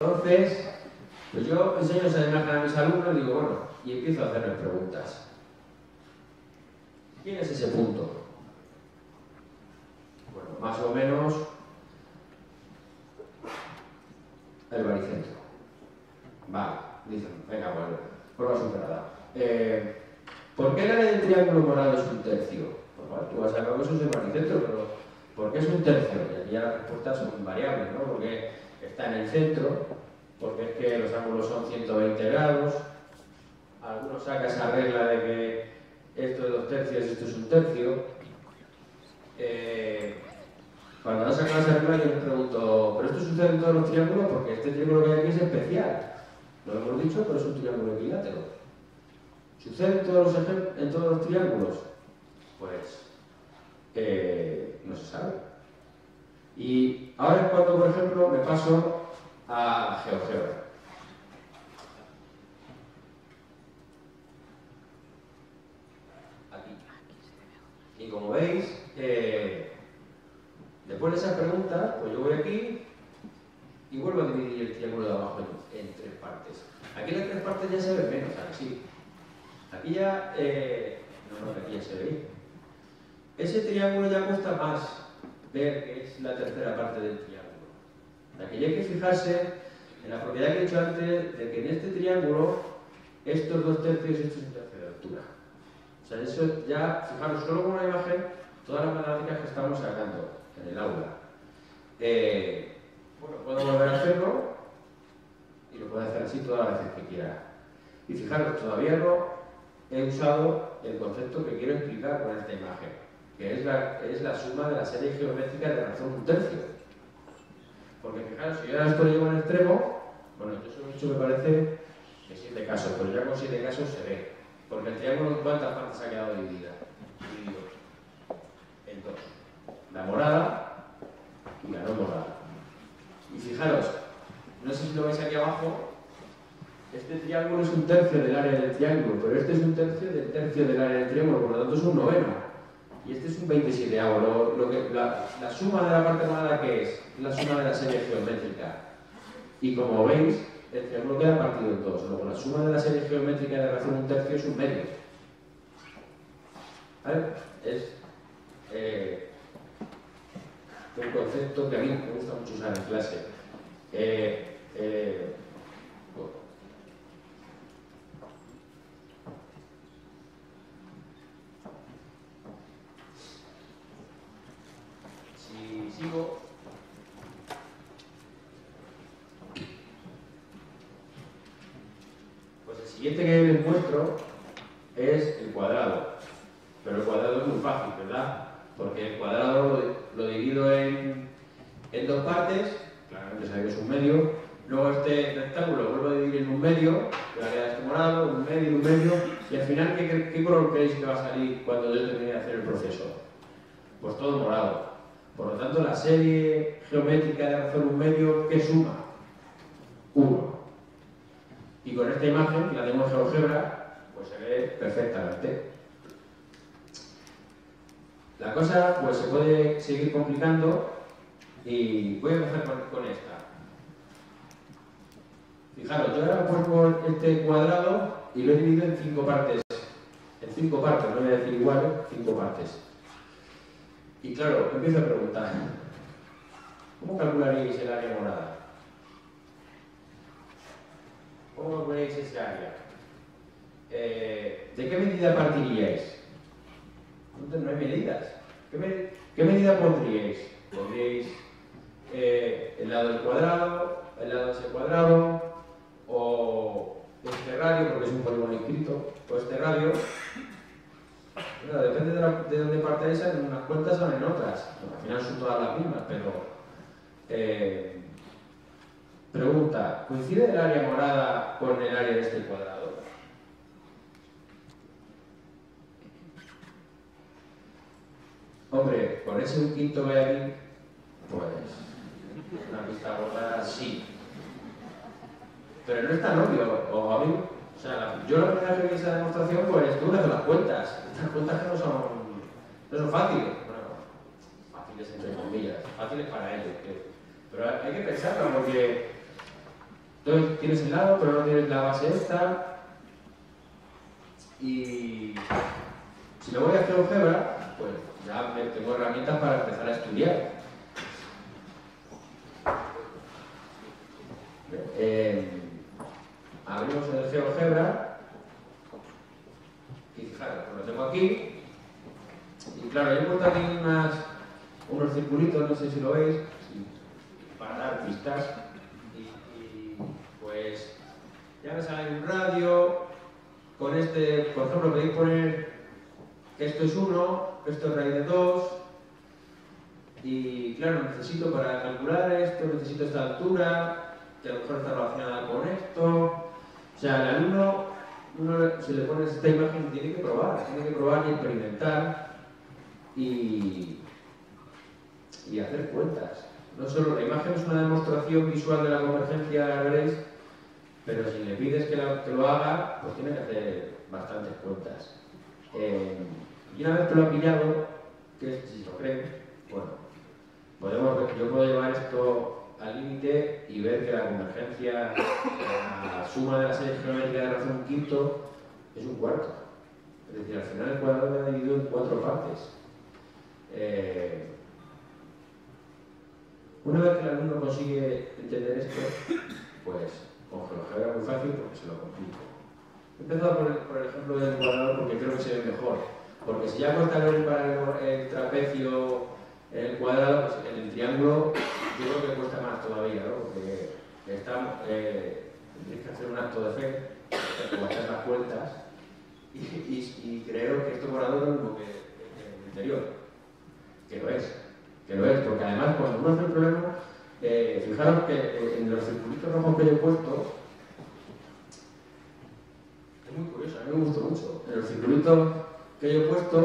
Entonces, pues yo enseño esa imagen a mis alumnos y digo, bueno, y empiezo a hacerles preguntas. ¿Quién es ese punto? Bueno, más o menos el baricentro. Vale, dicen, venga, bueno, prueba superada. ¿Por qué el área del triángulo morado es un tercio? Pues bueno, tú vas a saber que eso es el baricentro, pero ¿por qué es un tercio? Y aquí ya las respuestas son variables, ¿no? Porque está en el centro, porque es que los ángulos son 120 grados. Algunos sacan esa regla de que esto es 2 tercios, esto es 1 tercio. Cuando no sacan esa regla yo me pregunto, ¿pero esto sucede en todos los triángulos? Porque este triángulo que hay aquí es especial. Lo hemos dicho, pero es un triángulo equilátero. ¿Sucede en todos los triángulos? Pues no se sabe. Y ahora es cuando, por ejemplo, me paso a GeoGebra. Aquí. Y como veis, después de esa pregunta, pues yo voy aquí y vuelvo a dividir el triángulo de abajo en 3 partes. Aquí las 3 partes ya se ven menos, así. Aquí ya, aquí ya se ve. Ese triángulo ya cuesta más ver que es la tercera parte del triángulo. Aquí hay que fijarse en la propiedad que he dicho antes de que en este triángulo estos 2 tercios y esto es 1 tercio de altura. O sea, eso ya, fijaros, solo con una imagen, todas las matemáticas que estamos sacando en el aula. Bueno, puedo volver a hacerlo y lo puedo hacer así todas las veces que quiera. Y fijaros, todavía no he usado el concepto que quiero explicar con esta imagen, que es la suma de la serie geométrica de razón 1 tercio. Porque fijaros, si yo ahora esto lo llevo en extremo, bueno, yo solo he hecho, me parece, que 7 casos, pero ya con 7 casos se ve. Porque el triángulo, ¿cuántas partes ha quedado dividida? Dividido en 2. La morada y la no morada. Y fijaros, no sé si lo veis aquí abajo, este triángulo es 1 tercio del área del triángulo, pero este es 1 tercio del tercio del área del triángulo, por lo tanto es un noveno. Y este es un 27avo. La suma de la parte morada, ¿qué es? La suma de la serie geométrica. Y como veis, el triángulo queda partido en 2. Luego la suma de la serie geométrica de razón 1 tercio es un medio. ¿Vale? Es un concepto que a mí me gusta mucho usar en clase. Si sigo, pues el siguiente que les muestro es el cuadrado. Pero el cuadrado es muy fácil, ¿verdad? Porque el cuadrado lo divido en 2 partes, claramente sabe que es un medio. Luego este rectángulo lo vuelvo a dividir en un medio, que va a quedar este morado, un medio, y al final, ¿qué color creéis que va a salir cuando yo termine de hacer el proceso? Pues todo morado. Por lo tanto, la serie geométrica de razón 1 medio, ¿qué suma? 1. Y con esta imagen, que la tengo en GeoGebra, pues se ve perfectamente. La cosa pues se puede seguir complicando y voy a empezar con esta. Fijaros, yo ahora pongo este cuadrado y lo he dividido en 5 partes. En 5 partes, no voy a decir igual, 5 partes. Y claro, empiezo a preguntar, ¿cómo calcularíais el área morada? ¿Cómo calcularíais ese área? ¿De qué medida partiríais? No hay medidas. ¿Qué medida pondríais? ¿Pondríais el lado del cuadrado, el lado de ese cuadrado, o este radio, porque es un polígono inscrito, o este radio? Bueno, depende de dónde partáis, en unas cuentas o en otras. Bueno, al final son todas las mismas, pero... pregunta, ¿coincide el área morada con el área de este cuadrado? Hombre, con ese 1/5 que hay aquí, pues una pista gorda sí. Pero no es tan obvio, o a mí, o sea, yo la primera vez que vi esa demostración, pues tuve que hacer las cuentas. Estas cuentas que no son fáciles. Bueno, fáciles entre comillas, fáciles para ellos. Pero hay que pensarlo porque Entonces tienes el lado, pero no tienes la base esta. Y si lo voy a GeoGebra, pues ya tengo herramientas para empezar a estudiar. Abrimos el GeoGebra y fijaros, pues lo tengo aquí. Y claro, he puesto aquí unos circulitos, no sé si lo veis, para dar pistas. Y pues ya me sale un radio. Con este, por ejemplo, podéis poner que esto es 1, esto es raíz de 2. Y claro, necesito para calcular esto, necesito esta altura, que a lo mejor está relacionada con esto. O sea, al alumno, si le pones esta imagen, tiene que probar y experimentar y hacer cuentas. No solo la imagen es una demostración visual de la convergencia, ya veréis, pero si le pides que lo haga, pues tiene que hacer bastantes cuentas. Y una vez que lo ha pillado, que si lo creen, bueno, yo puedo llevar esto al límite y ver que la convergencia, la suma de la serie geométrica de razón quinto es un cuarto. Es decir, al final el cuadrado lo he dividido en 4 partes. Una vez que el alumno consigue entender esto, pues con GeoGebra es muy fácil porque se lo complico. He empezado por el ejemplo del cuadrado porque creo que se ve mejor. Porque si ya cuesta ver el trapecio en el cuadrado, pues en el triángulo yo creo que cuesta más todavía, ¿no? Porque tienes que hacer un acto de fe, como hacer las cuentas, y creo que esto cuadrado es lo mismo que el interior. Que lo es, porque además cuando uno hace el problema, fijaros que en los circulitos rojos que yo he puesto, es muy curioso, a mí me gustó mucho. En los circulitos que yo he puesto,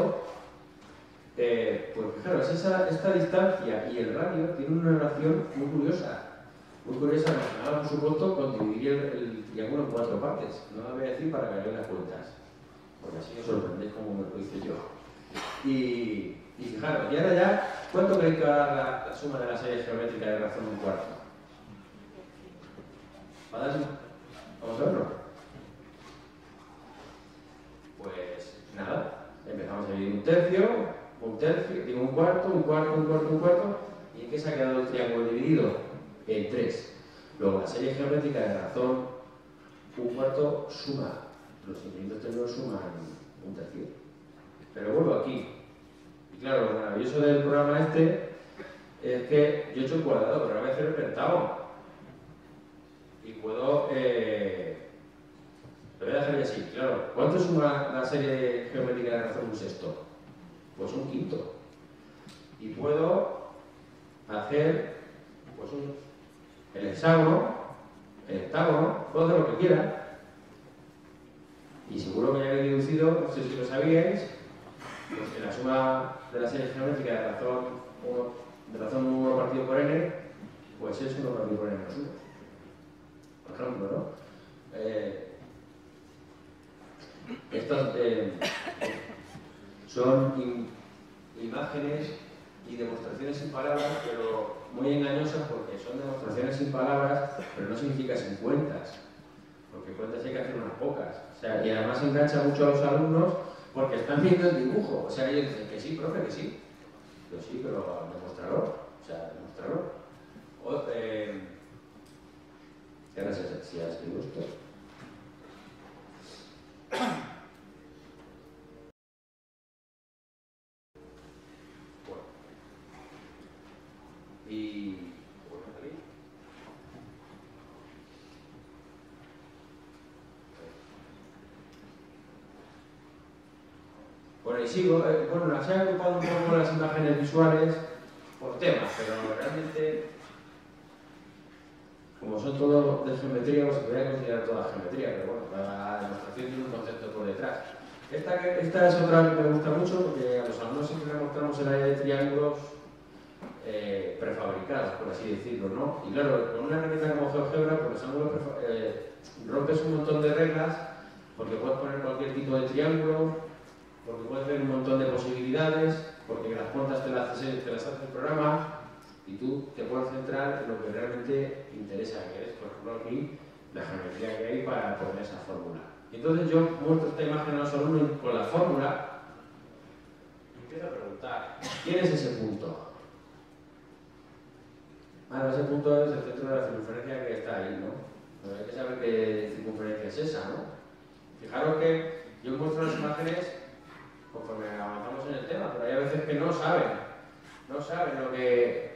pues fijaros, esta distancia y el radio tienen una relación muy curiosa relacionada por supuesto con dividir el triángulo en 4 partes. No lo voy a decir para que hagáis las cuentas, porque así os sorprendéis como me lo hice yo. Y fijaros, y ahora ya, ¿cuánto creéis que va a dar la suma de la serie geométrica de razón un cuarto? Vamos a verlo. Pues nada, empezamos a dividir un tercio, digo un cuarto, ¿y en qué se ha quedado el triángulo dividido? En 3. Luego la serie geométrica de razón un cuarto suma, los infinitos términos suman un tercio. Pero vuelvo aquí. Y claro, lo maravilloso del programa este es que yo he hecho el cuadrado, pero ahora voy a hacer el pentágono. Y puedo... lo voy a dejar así, claro. ¿Cuánto suma la serie geométrica de razón un sexto? Pues un quinto. Y puedo hacer pues el hexágono, el heptágono, puedo hacer lo que quiera. Y seguro que ya habéis deducido, no sé si lo sabíais, pues que la suma de la serie geométrica de razón 1 partido por n, pues es 1 partido por n menos 1. Por ejemplo, ¿no? Estas son imágenes y demostraciones sin palabras, pero muy engañosas porque son demostraciones sin palabras, pero no significa sin cuentas, porque cuentas hay que hacer unas pocas. O sea, y además engancha mucho a los alumnos porque están viendo el dibujo. O sea, ellos dicen que sí, profe, que sí. Yo sí, pero demostrarlo. O sea, demostrarlo. ¿Qué ahora si ya escribo esto? Bueno. Y... Bueno, y sigo. Bueno, se han ocupado un poco las imágenes visuales por temas, pero realmente, como son todos de geometría, pues se podría considerar toda geometría, pero bueno, la demostración tiene un concepto por detrás. Esta es otra que me gusta mucho porque a los alumnos siempre les mostramos el área de triángulos prefabricados, por así decirlo, ¿no? Y claro, con una herramienta como GeoGebra, pues los ángulos rompes un montón de reglas, porque puedes poner cualquier tipo de triángulo, porque puedes ver un montón de posibilidades, porque las cuentas te las hace el programa, Y tú te puedes centrar en lo que realmente interesa, que es, por ejemplo, aquí, la geometría que hay para poner esa fórmula. Y entonces yo muestro esta imagen a los alumnos con la fórmula y empiezo a preguntar, ¿quién es ese punto? Bueno, ese punto es el centro de la circunferencia que está ahí, ¿no? Pero hay que saber qué circunferencia es esa, ¿no? Fijaros que yo muestro las imágenes conforme avanzamos en el tema, pero hay a veces que no saben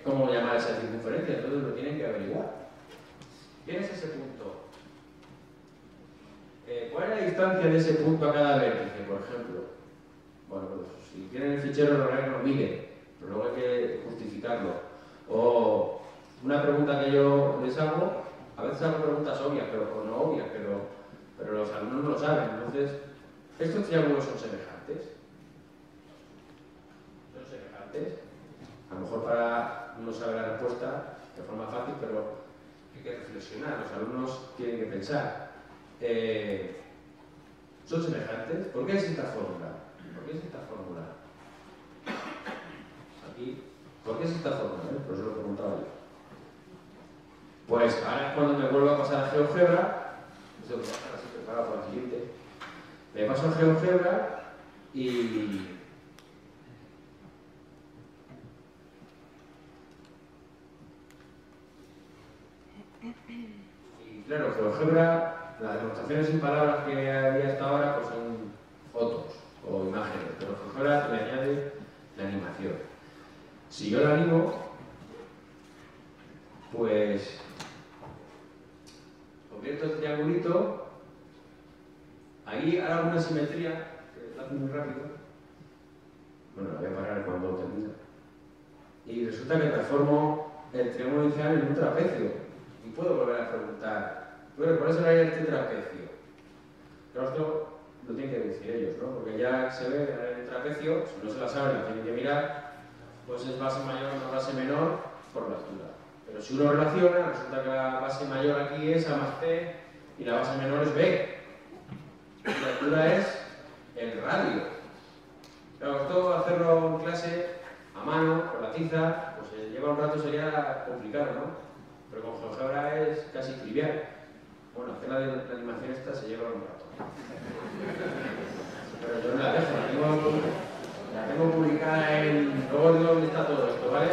cómo llamar esa circunferencia, entonces lo tienen que averiguar. ¿Quién es ese punto? ¿Cuál es la distancia de ese punto a cada vértice, por ejemplo? Bueno, pues si tienen el fichero lo miren, pero luego hay que justificarlo. O una pregunta que yo les hago, a veces hago preguntas obvias, o no obvias, pero los alumnos no lo saben. Entonces, ¿estos triángulos son semejantes? ¿Son semejantes? A lo mejor para uno sabe la respuesta de forma fácil, pero hay que reflexionar. Los alumnos tienen que pensar. ¿Son semejantes? ¿Por qué es esta fórmula? ¿Por qué es esta fórmula? Aquí, ¿por qué es esta fórmula? Por eso lo preguntaba yo. Pues ahora cuando me vuelvo a pasar a GeoGebra, eso lo voy a dejar así preparado para el siguiente. Me paso a GeoGebra y claro, GeoGebra, las demostraciones sin palabras que había hasta ahora pues son fotos o imágenes, pero GeoGebra le añade la animación. Si yo la animo, pues convierto el triangulito, ahí hay alguna simetría, que lo hace muy rápido. Bueno, la voy a parar cuando termine. Y resulta que transformo el triángulo inicial en un trapecio. Y puedo volver a preguntar, bueno, ¿cuál será este trapecio? Pero esto lo tienen que decir ellos, ¿no? Porque ya se ve en el trapecio, si no se la saben, la tienen que mirar, pues es base mayor o base menor por la altura. Pero si uno relaciona, resulta que la base mayor aquí es A más C y la base menor es B. Y la altura es el radio. Claro, esto hacerlo en clase a mano, con la tiza, pues lleva un rato, sería complicado, ¿no? Pero con GeoGebra es casi trivial. Bueno, hacer la animación esta se lleva un rato. Pero yo no la dejo, la tengo publicada en... Luego digo dónde está todo esto, ¿vale?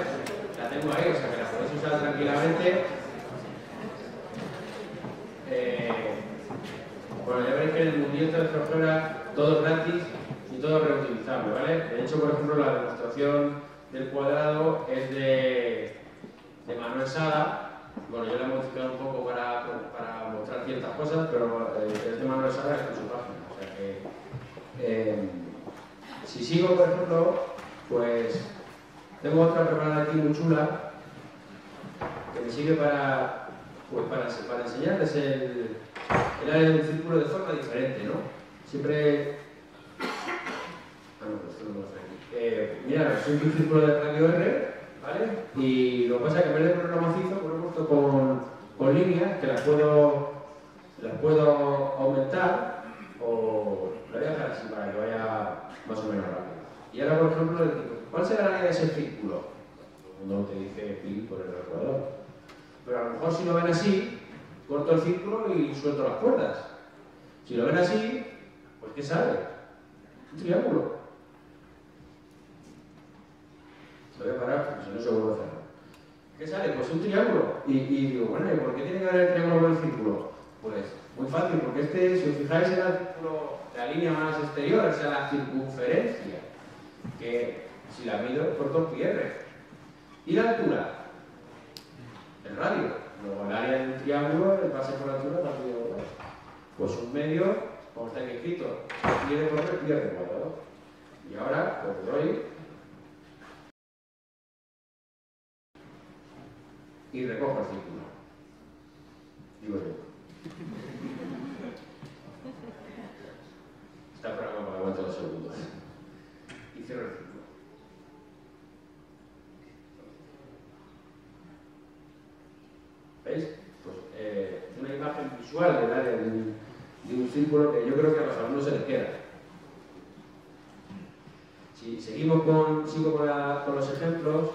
La tengo ahí, o sea que la podéis usar tranquilamente. Bueno, ya veréis que en el mundillo de GeoGebra todo es gratis y todo es reutilizable, ¿vale? De hecho, por ejemplo, la demostración del cuadrado es de Manuel Sada. Bueno, yo la he modificado un poco para mostrar ciertas cosas, pero es de Manuel Sada, está en su página. O sea que, si sigo, por ejemplo, pues tengo otra preparada aquí muy chula que me sirve para enseñarles el área de un círculo de forma diferente, ¿no? Siempre... Ah, no, pues esto no lo sé aquí. Mira, soy un círculo de radio R, ¿vale? Y lo que pasa es que en vez de ponerlo macizo, pues lo he puesto con líneas que las puedo aumentar o lo voy a dejar así para que vaya más o menos rápido. Y ahora, por ejemplo, ¿cuál será el área de ese círculo? Todo el mundo te dice pi por el ecuador. Pero a lo mejor si lo ven así, corto el círculo y suelto las cuerdas. Si lo ven así, pues ¿qué sale? Un triángulo. Lo voy a parar porque si no se vuelve a cerrar. ¿Qué sale? Pues un triángulo. Y digo, bueno, ¿y por qué tiene que haber el triángulo con el círculo? Pues muy fácil, porque si os fijáis en la línea más exterior, o sea, la circunferencia, que si la mido, corto pi r. ¿Y la altura? El radio. Luego el área del triángulo, el pase por la altura, partido por pues un medio, como está aquí escrito, pi r por pi r cuadrado. Y ahora, pues doy y recojo el círculo. Digo yo. Está programado para que aguante los segundos. Y cierro el círculo. ¿Veis? Pues una imagen visual del área de un círculo que yo creo que a los alumnos se les queda. Si seguimos sigo con los ejemplos,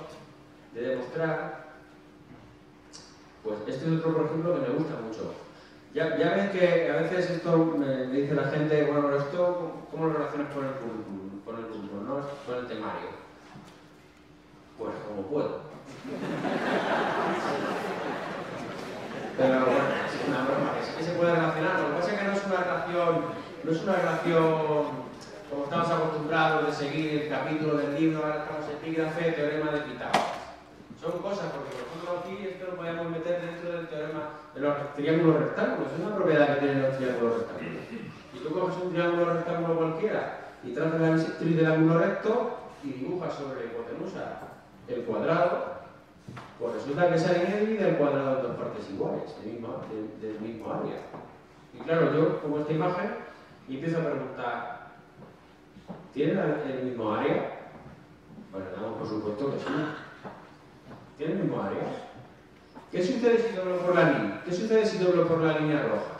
de demostrar, pues este es otro, por ejemplo, que me gusta mucho. Ya ven que a veces esto me dice la gente, bueno, pero esto, ¿cómo lo relacionas con el currículum, ¿no? Con el temario? Pues como puedo. Pero bueno, es una broma, es que se puede relacionar. Lo que pasa es que no es una relación como estamos acostumbrados de seguir el capítulo del libro, ahora estamos epígrafe, teorema de Pitágoras. Son cosas, porque por ejemplo aquí esto lo podemos meter dentro del teorema de los triángulos rectángulos. Es una propiedad que tienen los triángulos rectángulos. Y tú coges un triángulo rectángulo cualquiera y trazas la bisectriz del ángulo recto y dibujas sobre la hipotenusa el cuadrado, pues resulta que esa línea divide el cuadrado en dos partes iguales, del mismo área. Y claro, yo pongo esta imagen y empiezo a preguntar, ¿tienen el mismo área? Bueno, damos por supuesto que sí. ¿Tiene el mismo área? ¿Qué sucede si doblo por la línea? ¿Qué sucede si doblo por la línea roja?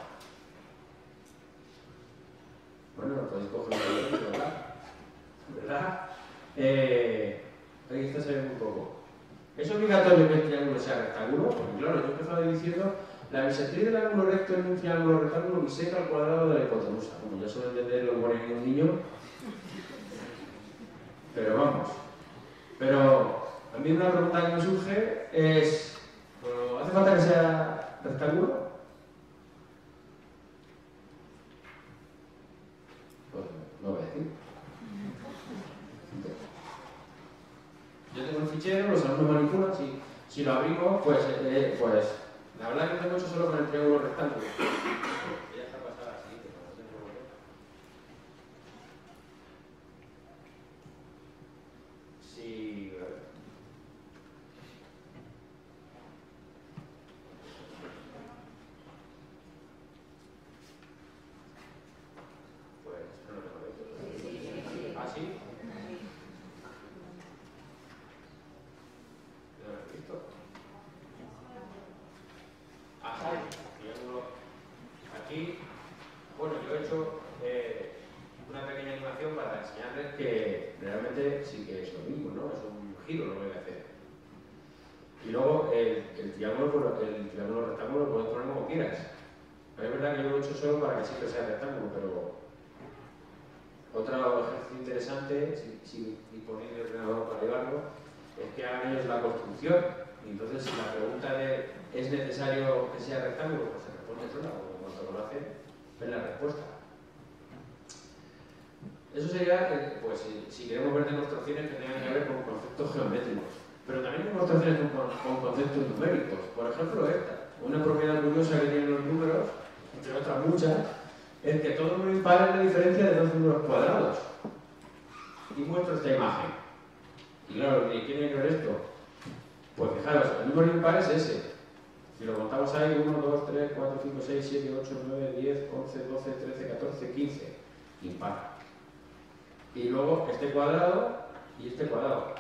Bueno, lo podéis coger un poquito, ¿verdad? Ahí está saliendo un poco. ¿Es obligatorio que el triángulo sea rectángulo? Porque claro, yo he empezado diciendo la bisectriz del ángulo recto en un triángulo rectángulo biseca al cuadrado de la hipotenusa. Como ya suele entender lo bueno en un niño. Pero vamos. Pero a mí una pregunta que me surge es, ¿hace falta que sea rectángulo? Pues no voy a decir. Yo tengo un fichero, los alumnos manipulan, si lo abrimos, pues la verdad que no tengo hecho solo con el triángulo rectángulo. Ya está pasada así, sí, pues no lo tengo. ¿Ah, sí? ¿No lo he visto? Aquí, bueno, yo he hecho una pequeña animación para enseñarles que realmente sí que es lo mismo, ¿no? Es un giro lo que voy a hacer. Y luego el triángulo rectángulo lo puedes poner como quieras. Pero es verdad que yo lo he hecho solo para que siempre sea rectángulo, pero otro ejercicio interesante, si ponéis el ordenador para llevarlo, es que hagan ellos la construcción. Y entonces, si la pregunta de ¿es necesario que sea rectángulo? Pues se responde sola, o cuando lo hacen, ven la respuesta. Eso sería, pues, si queremos ver demostraciones que tengan que ver con conceptos geométricos. Pero también demostraciones con conceptos numéricos. Por ejemplo, esta. Una propiedad curiosa que tienen los números, entre otras muchas, es que todo número impar es la diferencia de dos números cuadrados. Y muestro esta imagen. Y claro, ¿qué tiene que ver esto? Pues fijaros, el número impar es ese. Si lo contamos ahí, 1, 2, 3, 4, 5, 6, 7, 8, 9, 10, 11, 12, 13, 14, 15. Impar. Y luego este cuadrado y este cuadrado.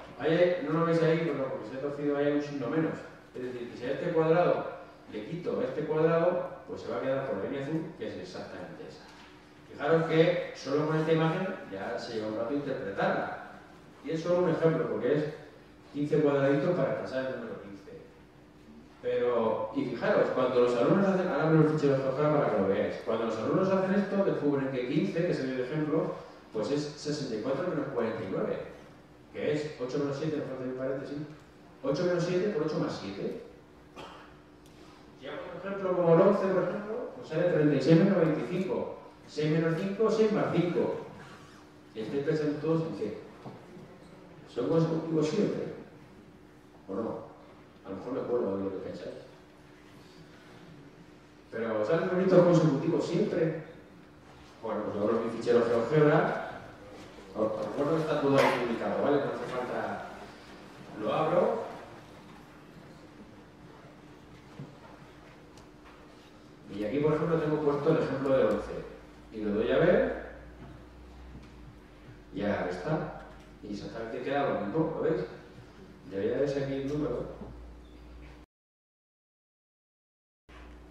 No lo veis ahí, bueno, porque se ha torcido ahí un signo menos. Es decir, que si a este cuadrado le quito este cuadrado, pues se va a quedar por la línea azul, que es exactamente esa. Fijaros que solo con esta imagen ya se lleva un rato interpretarla. Y es solo un ejemplo, porque es 15 cuadraditos para expresar el número 15. Pero, y fijaros, cuando los alumnos hacen, ahora me lo fichero de GeoGebra para que lo veáis, cuando los alumnos hacen esto, descubren que 15, que es el ejemplo, pues es 64 menos 49, que es 8 menos 7, no falta mi paréntesis, 8 menos 7 por 8 más 7. Si hago un ejemplo como el 11, por ejemplo, pues sale 36 menos 25, 6 menos 5, 6 más 5. Y estáis pensando todos en qué. ¿Son consecutivos siempre? ¿O no? A lo mejor me acuerdo de lo que pensáis. Pero ¿salen bonitos consecutivos siempre? Bueno, pues abro mi fichero GeoGebra. Os recuerdo que está todo ahí publicado, ¿vale? No hace falta. Lo abro. Y aquí, por ejemplo, tengo puesto el ejemplo del 11. Y lo doy a ver. Y ahora está. Y exactamente queda lo mismo, ¿lo veis? Debería verse aquí el número.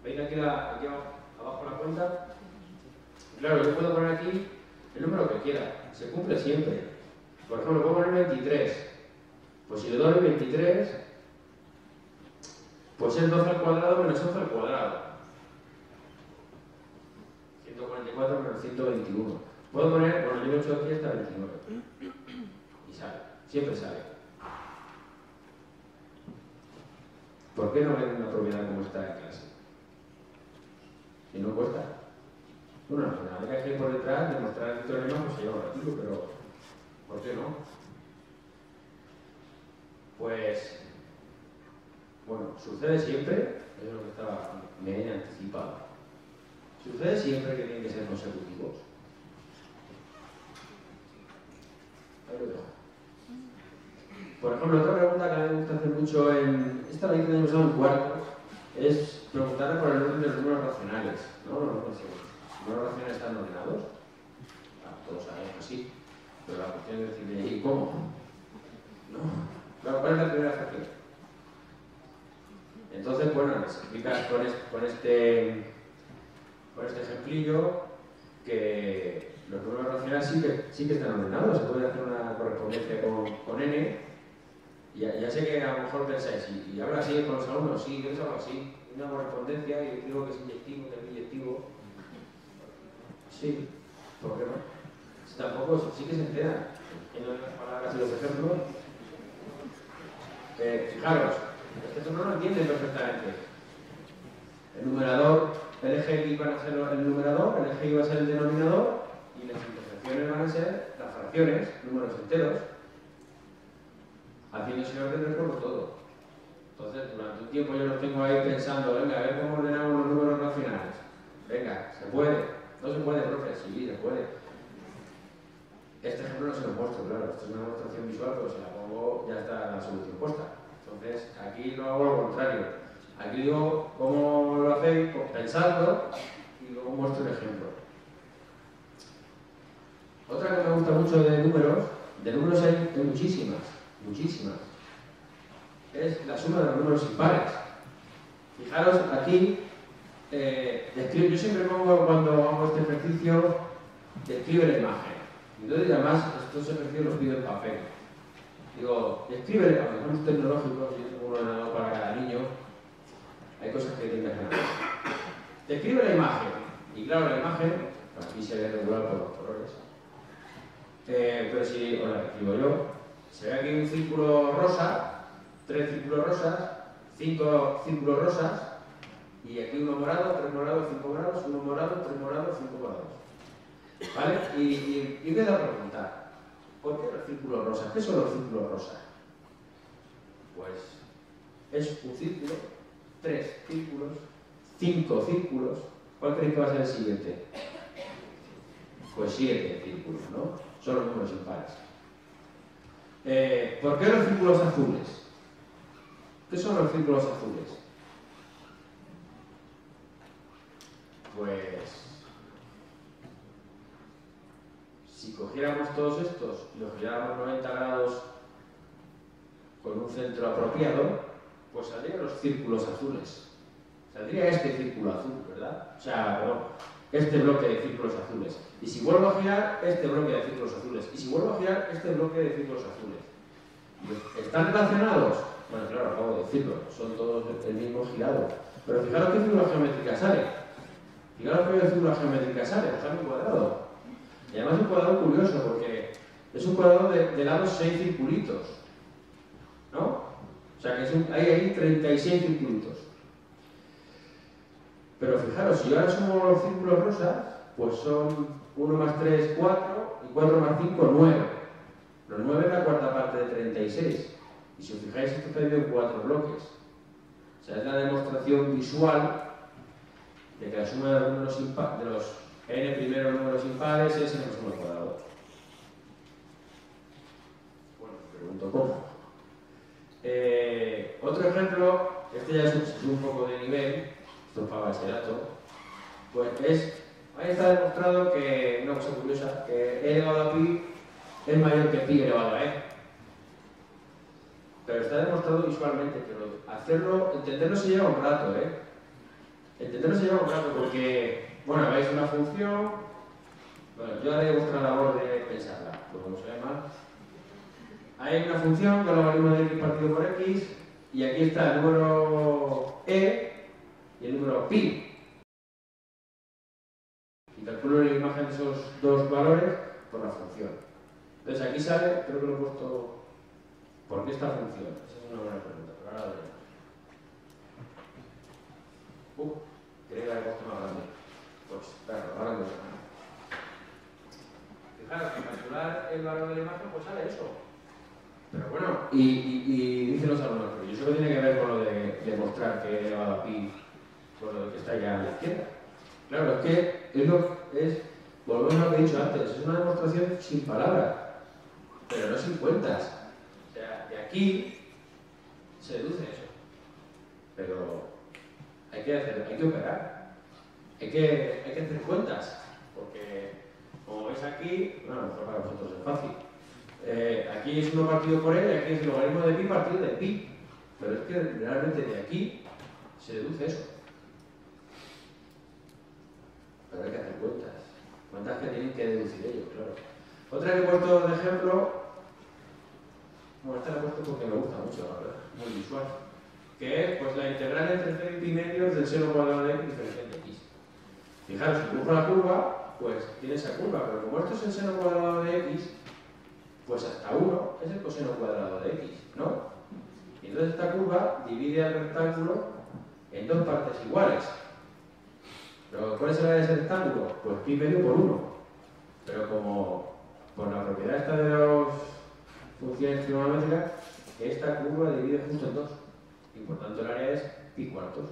¿Veis aquí abajo la cuenta? Claro, yo puedo poner aquí el número que quiera. Se cumple siempre. Por ejemplo, puedo poner 23. Pues si le doy 23, Pues es 12 al cuadrado menos 11 al cuadrado. 144 menos 121. Puedo poner, bueno, yo lo he hecho aquí hasta 29. Y sale, siempre sale. ¿Por qué no ven una propiedad como esta en clase? Si no cuesta. Bueno, la única que hay por detrás, demostrar el teorema, pues se lleva un ratito, pero ¿por qué no? Pues, bueno, sucede siempre, eso es lo que me he anticipado, sucede siempre que tienen que ser consecutivos. Ahí lo dejo. Por ejemplo, otra pregunta que a mí me gusta hacer mucho esta la hice en cuarto, es preguntarle por el orden de los números racionales, ¿no? Los números racionales están ordenados. Todos sabemos que sí, pero la cuestión es decirle, ¿y cómo? ¿No? Claro, ¿cuál es la primera fracción? Entonces, bueno, les explicas con este ejemplillo que los números racionales sí que están ordenados. Se puede hacer una correspondencia con n. Ya sé que a lo mejor pensáis, y ahora sí con los alumnos, sí, yo les hago así, una correspondencia y digo que es inyectivo, que es biyectivo. Sí, ¿por qué no? Si tampoco, sí que se enteran en las palabras y los ejemplos. Fijaros, este ejemplo lo entienden perfectamente. El numerador, el eje X va a ser el numerador, el eje Y va a ser el denominador y las intersecciones van a ser las fracciones, números enteros. Haciendo ese orden recuerdo todo. Entonces, durante un tiempo yo los tengo ahí pensando, venga, a ver cómo ordenamos los números racionales. Venga, ¿se puede? No se puede, profe, sí, se puede. Este ejemplo no se lo muestro, claro, esto es una demostración visual, pero si la pongo ya está la solución puesta. Entonces, aquí lo hago lo contrario. Aquí digo cómo lo hacéis, pensando, y luego muestro el ejemplo. Otra que me gusta mucho de números hay muchísimas. Es la suma de los números impares. Fijaros, aquí, yo siempre pongo, cuando hago este ejercicio, describe la imagen. Entonces, además, estos ejercicios los pido en papel. Digo, describe la imagen, son tecnológicos, yo tengo un ordenador para cada niño, hay cosas que tienen que hacer. Describe la imagen. Y claro, la imagen, aquí se ve regular por los colores. Pero si os la escribo yo, se ve aquí un círculo rosa, 3 círculos rosas, 5 círculos rosas, y aquí uno morado, 3 morados, 5 morados, 1 morado, 3 morados, 5 morados. ¿Vale? Y empiezo a preguntar, ¿por qué los círculos rosas? ¿Qué son los círculos rosas? Pues es un círculo, 3 círculos, 5 círculos. ¿Cuál creéis que va a ser el siguiente? Pues 7 círculos, ¿no? Son los números impares. ¿Por qué los círculos azules? ¿Qué son los círculos azules? Pues si cogiéramos todos estos y los giráramos 90 grados con un centro apropiado, pues saldrían los círculos azules. Saldría este círculo azul, ¿verdad? O sea, perdón, este bloque de círculos azules. Y si vuelvo a girar, este bloque de círculos azules. Y si vuelvo a girar, este bloque de círculos azules. ¿Están relacionados? Bueno, claro, acabo de decirlo, son todos el mismo girado. Pero fijaros qué figura geométrica sale. Fijaros qué figura geométrica sale, sale un cuadrado. Y además es un cuadrado curioso, porque es un cuadrado de lados 6 circulitos. ¿No? O sea que hay ahí 36 circulitos. Pero fijaros, si yo ahora sumo los círculos rosas, pues son 1 más 3, 4, y 4 más 5, 9. Los 9 es la cuarta parte de 36. Y si os fijáis, esto está dividido en 4 bloques. O sea, es la demostración visual de que la suma de los números impares, de los n primeros números impares, es n más 1 al cuadrado. Bueno, pregunto cómo. Otro ejemplo, este ya es un poco de nivel, esto es para bachillerato, pues ahí está demostrado que, una cosa curiosa, que e elevado a pi es mayor que pi elevado a e. Pero está demostrado visualmente, pero entenderlo se lleva un rato, Entenderlo se lleva un rato porque, bueno, veis una función, bueno, yo haré vuestra labor de pensarla, pues como se llama. Hay una función que es el logaritmo de x partido por x, y aquí está el número E y el número pi. Y calculo la imagen de esos dos valores por la función. Entonces aquí sale, creo que lo he puesto, ¿por qué esta función? Esa es una buena pregunta, pero ahora lo veremos. Quería que la he puesto más grande. Pues claro, ahora lo veremos. Fijaros, para calcular el valor de la imagen, pues sale eso. Pero bueno, y dicen los alumnos, pero ¿y eso qué tiene que ver con lo de demostrar que he elevado a pi con lo que está ya a la izquierda? Claro, es que volvemos a lo que he dicho antes, es una demostración sin palabras, pero no sin cuentas. O sea, de aquí se deduce eso. Pero hay que operar, hay que hacer cuentas, porque como veis aquí, bueno, a lo mejor para vosotros es fácil. Aquí es 1 partido por e y aquí es el logaritmo de pi partido de pi. Pero es que realmente de aquí se deduce eso. Pero hay que hacer cuentas. Cuentas que tienen que deducir ellos, claro. Otra que he puesto de ejemplo, bueno, esta la he puesto porque me gusta mucho, la verdad, muy visual. Que es pues, la integral entre 0 y pi medios del seno cuadrado de x diferencial de x. Fijaros, si dibujo la curva, pues tiene esa curva, pero como esto es el seno cuadrado de x, pues hasta 1 es el coseno cuadrado de x, ¿no? Y entonces esta curva divide al rectángulo en dos partes iguales. Pero ¿cuál es el área de ese rectángulo? Pues pi medio por 1. Pero como por la propiedad esta de las funciones trigonométricas, esta curva divide justo en dos. Y por tanto el área es pi cuartos.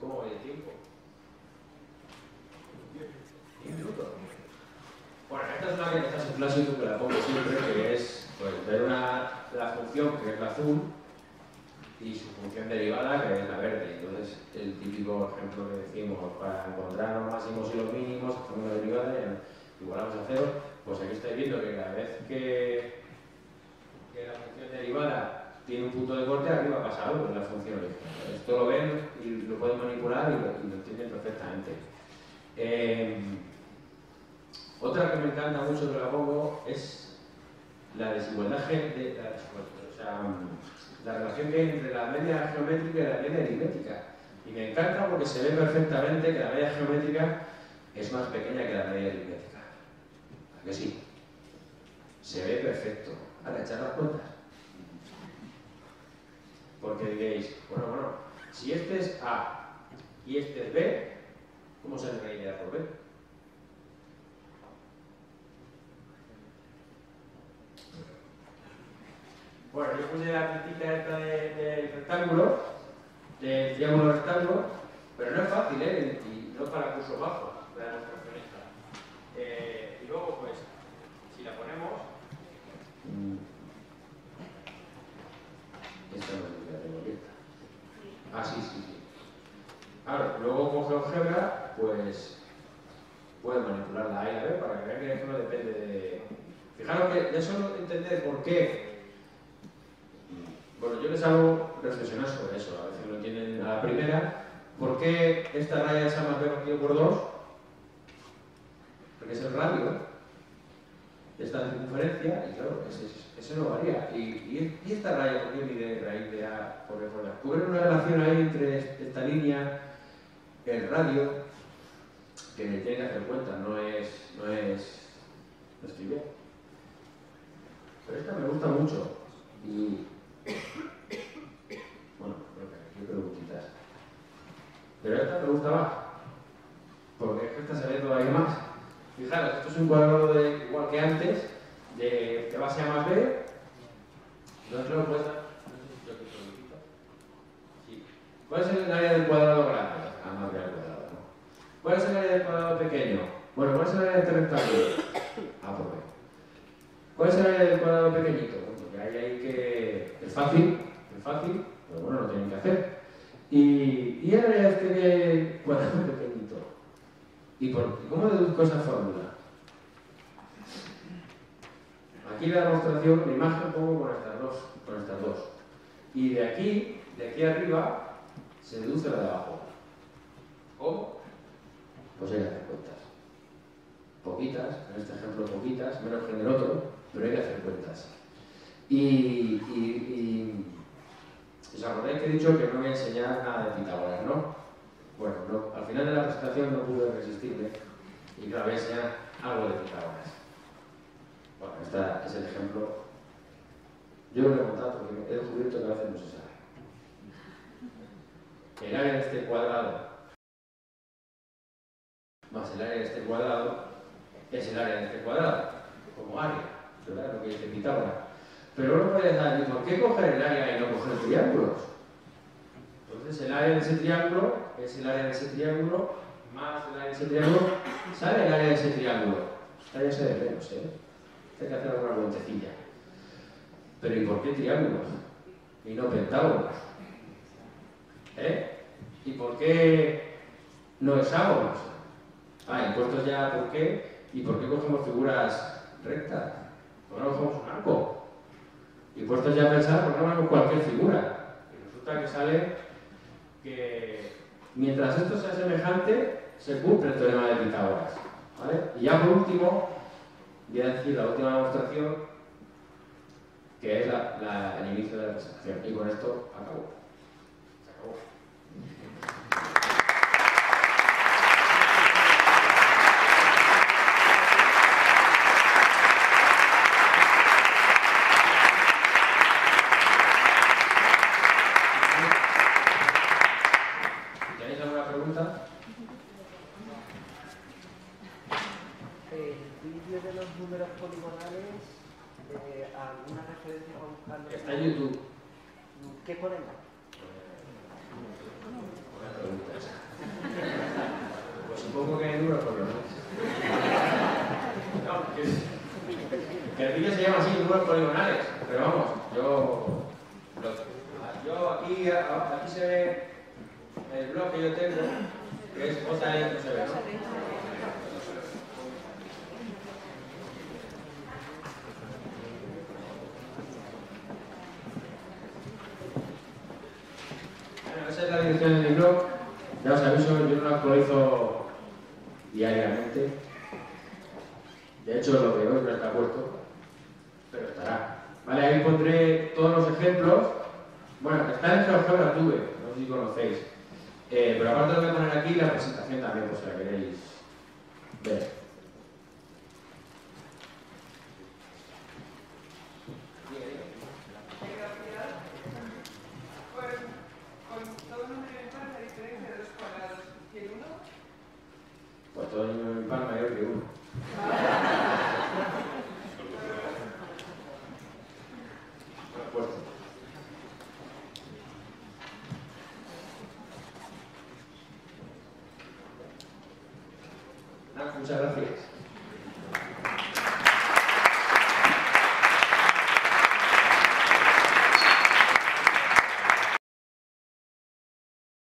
¿Cómo va el tiempo? 10 minutos. Bueno, esta es un clásico que la pongo siempre, que es pues, ver la función que es la azul y su función derivada que es la verde. Entonces, el típico ejemplo que decimos para encontrar los máximos y los mínimos, hacemos una derivada y igualamos a 0, pues aquí estáis viendo que cada vez que la función derivada tiene un punto de corte, arriba pasa algo en la función original. Esto lo ven y lo pueden manipular y lo entienden perfectamente. Otra que me encanta mucho que la pongo es la desigualdad la relación que hay entre la media geométrica y la media aritmética. Y me encanta porque se ve perfectamente que la media geométrica es más pequeña que la media aritmética. ¿A que sí? Se ve perfecto. Ahora, echar las cuentas. Porque diréis, bueno, si este es A y este es B, ¿cómo sale raíz de A por B? Bueno, yo puse la pistita esta del rectángulo, del triángulo rectángulo, pero no es fácil, y no es para curso bajo, la demostración esta. Y luego, pues, si la ponemos... Esta no es la tengo abierta. Ah, sí. Claro, luego con GeoGebra, pues, puedes manipular la A y la B para que vean que eso no depende de... Fijaros que ya solo entender por qué. Bueno, yo les hago reflexionar sobre eso, a veces lo entienden a la primera. ¿Por qué esta raya es A más B partido por 2? Porque es el radio de esta circunferencia, y claro, ese no varía. ¿Y esta raya por qué mide raíz de A por B por A? ¿Puede haber una relación ahí entre esta línea, el radio, que tiene que hacer cuenta, no estoy bien? Pero esta me gusta mucho. Y bueno, yo preguntitas. Pero esta me gusta más, porque es que esta se ve todavía más. Fijaros, esto es un cuadrado igual que antes, de base A más B. ¿Dónde lo puedes dar? Sí. ¿Cuál es el área del cuadrado grande? A más B al cuadrado, ¿no? ¿Cuál es el área del cuadrado pequeño? Bueno, ¿cuál es el área de este rectángulo? A por B. ¿Cuál es el área del cuadrado pequeñito? Porque hay que... Es fácil, pero bueno, lo tienen que hacer. ¿Y el área de este cuadrado pequeñito? ¿Y cómo deduzco esa fórmula? Aquí la demostración, la imagen pongo con estas dos. Y de aquí arriba, se deduce la de abajo. ¿Cómo? Pues hay que hacer cuentas. Poquitas, en este ejemplo poquitas, menos que en el otro, pero hay que hacer cuentas. ¿Os acordáis que he dicho que no voy a enseñar nada de Pitágoras, no? Bueno, al final de la presentación no pude resistirme y claro, voy a enseñar algo de Pitágoras. Bueno, este es el ejemplo. Yo lo he contado porque he descubierto que a veces no se sabe. El área de este cuadrado más el área de este cuadrado es el área de este cuadrado, como área, ¿verdad? Lo que dice Pitágoras. Pero uno puede decir, ¿por qué coger el área y no coger triángulos? Entonces el área de ese triángulo es el área de ese triángulo más el área de ese triángulo, sale el área de ese triángulo. Esta ya se ve menos, ¿eh? Hay que hacer alguna vueltecilla. Pero ¿y por qué triángulos? Y no pentágonos. ¿Eh? ¿Y por qué no hexágonos? Impuestos ya por qué. ¿Y por qué cogemos figuras rectas? ¿Por qué no cogemos un arco? Y puestos ya a pensar, ¿por qué no cogemos cualquier figura? Y resulta que sale que mientras esto sea semejante, se cumple el teorema de Pitágoras. ¿Vale? Y ya por último, voy a decir la última demostración, que es el inicio de la presentación. Y con esto acabo. Se acabó. ¿Tenéis alguna pregunta? El vídeo de los números poligonales, ¿alguna referencia para buscarlo? Está en YouTube. ¿Qué ponen? Buena pregunta esa. Pues supongo que hay números poligonales. No, que el vídeo se llama así, números poligonales. Pero vamos, aquí se ve el blog que yo tengo, que es JE, no se ve, ¿no? Esa es la dirección de mi blog. Ya os aviso, yo no lo actualizo diariamente. De hecho, lo que hoy no está puesto, pero estará. Vale, ahí pondré todos los ejemplos. Bueno, está en GeoGebra Tube, no sé si conocéis. Pero aparte lo voy a poner aquí la presentación también, por si la queréis ver. Pues todo el número impar mayor que 1. Muchas gracias.